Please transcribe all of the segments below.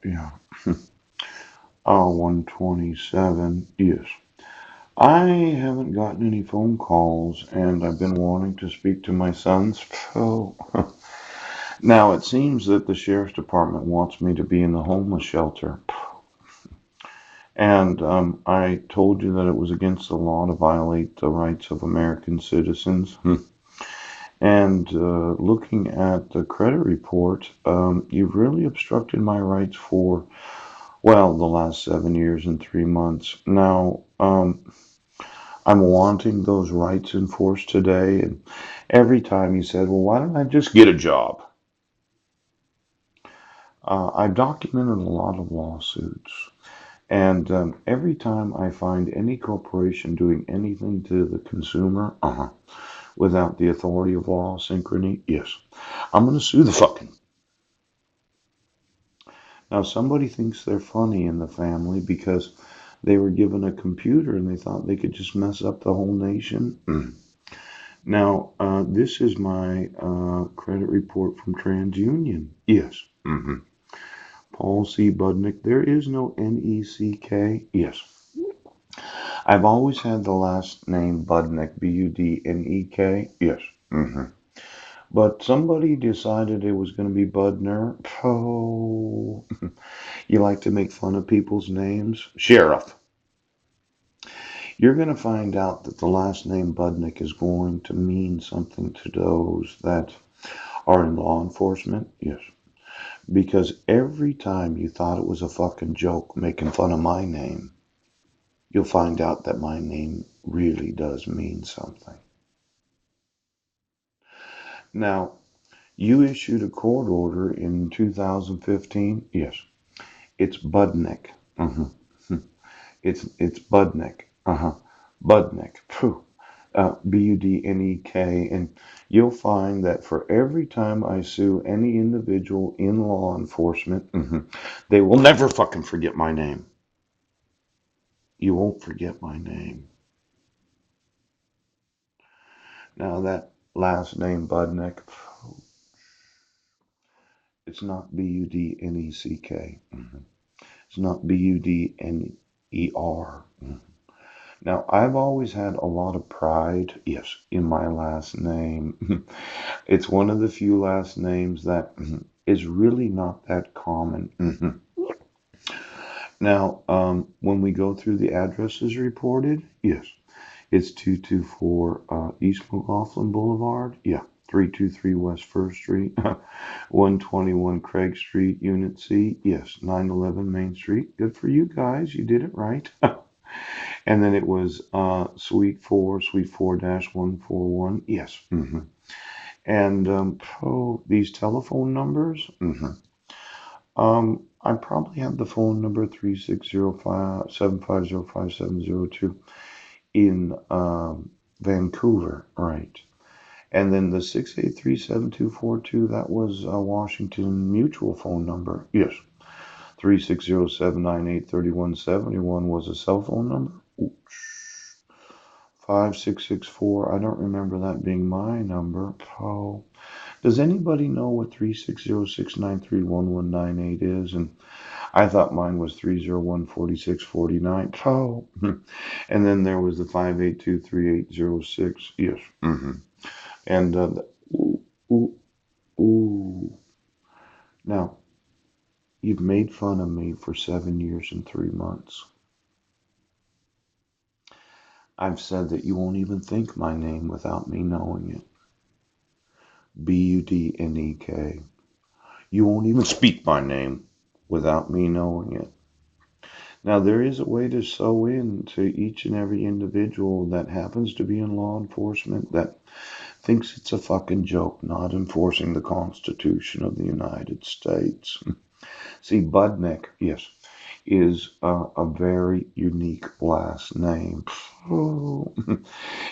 Yeah. 127. Yes. I haven't gotten any phone calls, and I've been wanting to speak to my sons. So now it seems that the sheriff's department wants me to be in the homeless shelter. And I told you that it was against the law to violate the rights of American citizens. And looking at the credit report, you've really obstructed my rights for, well, the last 7 years and 3 months. Now, I'm wanting those rights enforced today. And every time you said, well, why don't I just get a job? I've documented a lot of lawsuits. And every time I find any corporation doing anything to the consumer, without the authority of law, synchrony, yes, I'm going to sue the fucking. Now, somebody thinks they're funny in the family because they were given a computer and they thought they could just mess up the whole nation. Now, this is my credit report from TransUnion. Yes. Paul C. Budnick. There is no N-E-C-K. Yes. I've always had the last name Budnick, B-U-D-N-E-K. Yes. But somebody decided it was going to be Budner. Oh, you like to make fun of people's names? Sheriff. You're going to find out that the last name Budnick is going to mean something to those that are in law enforcement. Yes. Because every time you thought it was a fucking joke making fun of my name, you'll find out that my name really does mean something. Now, you issued a court order in 2015. Yes, it's Budnick. uh It's Budnick. Budnick. Phew. Budnek, and you'll find that for every time I sue any individual in law enforcement, they will never fucking forget my name. You won't forget my name. Now that last name, Budnick, it's not Budneck. It's not Budner. Now, I've always had a lot of pride, yes, in my last name. It's one of the few last names that is really not that common. Now, when we go through the addresses reported, yes, it's 224 East McLaughlin Boulevard. Yeah, 323 West First Street, 121 Craig Street, Unit C. Yes, 911 Main Street. Good for you guys. You did it right. And then it was Suite 4 141. Yes. And these telephone numbers. I probably have the phone number 3605 7505702 in Vancouver, right? And then the 6837242, that was Washington Mutual phone number. Yes. 3607983171 was a cell phone number. 5664, I don't remember that being my number. Oh, does anybody know what 3606931198 is? And I thought mine was 3014649. Oh, and then there was the 5823806. Yes. And ooh, ooh, ooh. Now, you've made fun of me for 7 years and 3 months. I've said that you won't even think my name without me knowing it. Budnek. You won't even speak my name without me knowing it. Now, there is a way to sew in to each and every individual that happens to be in law enforcement that thinks it's a fucking joke not enforcing the Constitution of the United States. See, Budnick, yes, is a very unique last name. Oh.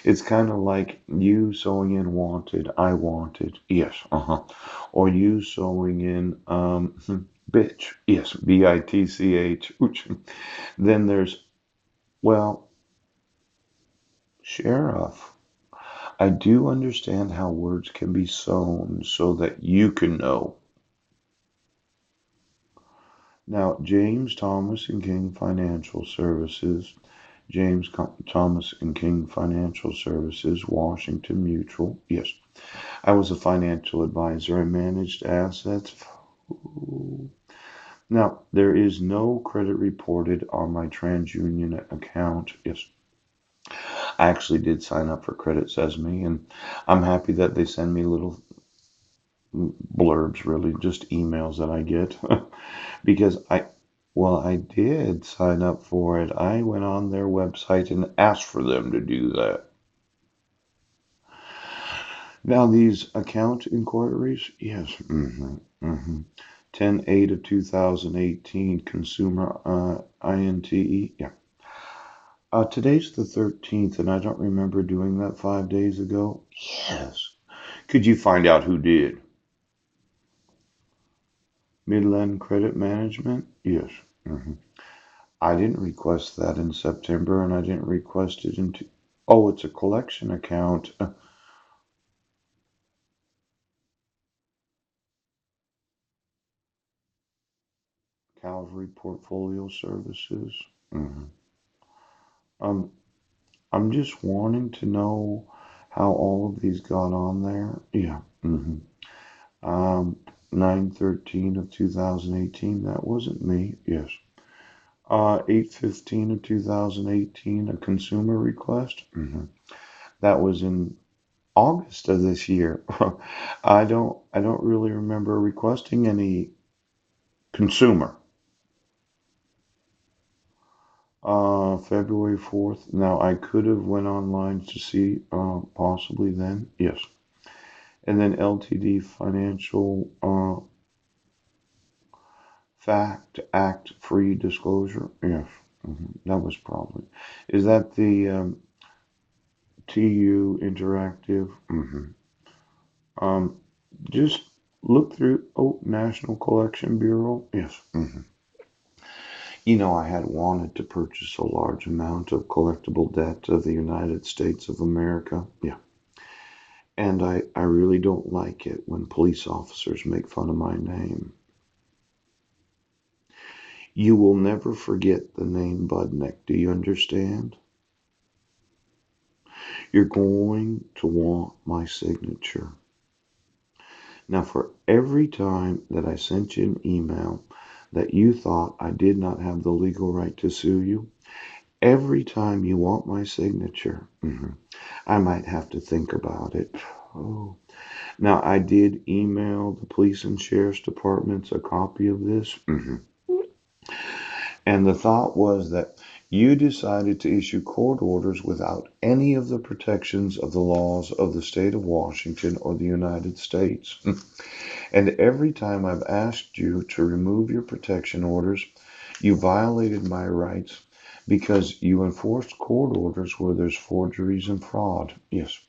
It's kind of like you sewing in wanted, I wanted, yes, or you sewing in bitch, yes, B-I-T-C-H. Ooch. Then there's, well, sheriff. I do understand how words can be sewn so that you can know Now, James Thomas and King Financial Services, Thomas and King Financial Services, Washington Mutual. Yes, I was a financial advisor. I managed assets. Now, there is no credit reported on my TransUnion account. Yes, I actually did sign up for Credit Sesame, and I'm happy that they send me little blurbs, really, just emails that I get. Because I did sign up for it. I went on their website and asked for them to do that. Now, these account inquiries, yes, 10/8 of 2018, consumer INTE, yeah. Today's the 13th, and I don't remember doing that 5 days ago. Yes. Could you find out who did? Midland Credit Management? Yes. hmm I didn't request that in September, and I didn't request it in. Oh, it's a collection account. Calvary Portfolio Services. hmm Um, I'm just wanting to know how all of these got on there. Yeah. 9/13 of 2018. That wasn't me. Yes. 8/15 of 2018. A consumer request. That was in August of this year. I don't really remember requesting any consumer. February 4th. Now I could have went online to see possibly then. Yes. And then LTD Financial Fact Act Free Disclosure. Yes. That was probably. Is that the TU Interactive? Um, just look through. Oh, National Collection Bureau. Yes. I had wanted to purchase a large amount of collectible debt of the United States of America. Yeah. And I really don't like it when police officers make fun of my name. You will never forget the name Budnick. Do you understand? You're going to want my signature. Now, for every time that I sent you an email that you thought I did not have the legal right to sue you, every time you want my signature, I might have to think about it. Oh. Now, I did email the police and sheriff's departments a copy of this. And the thought was that you decided to issue court orders without any of the protections of the laws of the state of Washington or the United States. And every time I've asked you to remove your protection orders, you violated my rights because you enforced court orders where there's forgeries and fraud. Yes.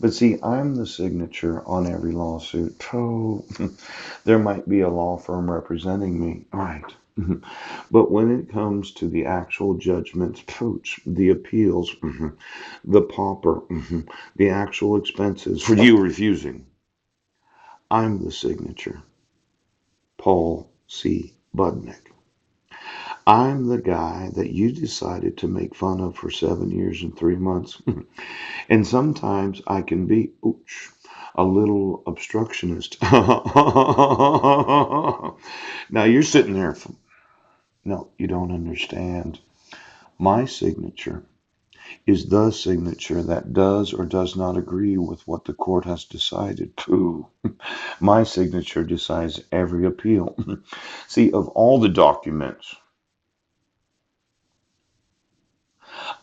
But see, I'm the signature on every lawsuit. Oh, there might be a law firm representing me. Right. But when it comes to the actual judgments, pooch, the appeals, the pauper, the actual expenses for you refusing, I'm the signature. Paul C. Budnick. I'm the guy that you decided to make fun of for 7 years and 3 months. And sometimes I can be, ooch, a little obstructionist. Now you're sitting there. No, you don't understand. My signature is the signature that does or does not agree with what the court has decided. Pooh. My signature decides every appeal. See, of all the documents,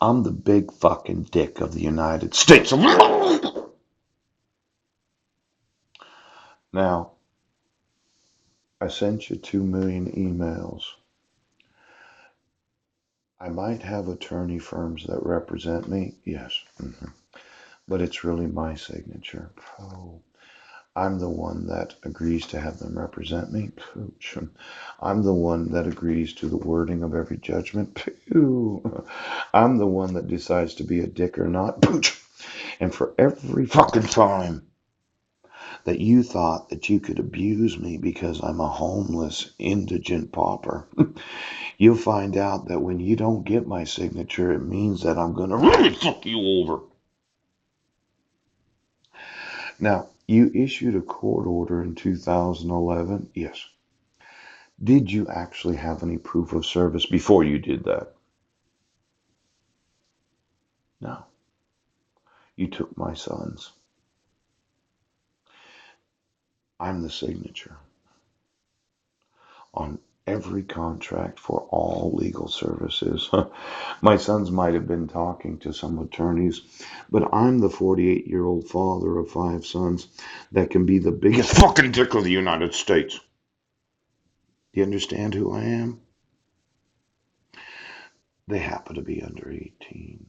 I'm the big fucking dick of the United States. Now, I sent you 2 million emails. I might have attorney firms that represent me, yes, but it's really my signature. Oh, I'm the one that agrees to have them represent me. Pooch. I'm the one that agrees to the wording of every judgment. Pooh. I'm the one that decides to be a dick or not. Pooch. And for every fucking time that you thought that you could abuse me because I'm a homeless, indigent pauper. You'll find out that when you don't get my signature, it means that I'm going to really fuck you over. Now, you issued a court order in 2011. Yes. Did you actually have any proof of service before you did that? No. You took my son's. I'm the signature on every contract for all legal services. My sons might have been talking to some attorneys, but I'm the 48-year-old father of 5 sons that can be the biggest fucking dick of the United States. Do you understand who I am? They happen to be under 18.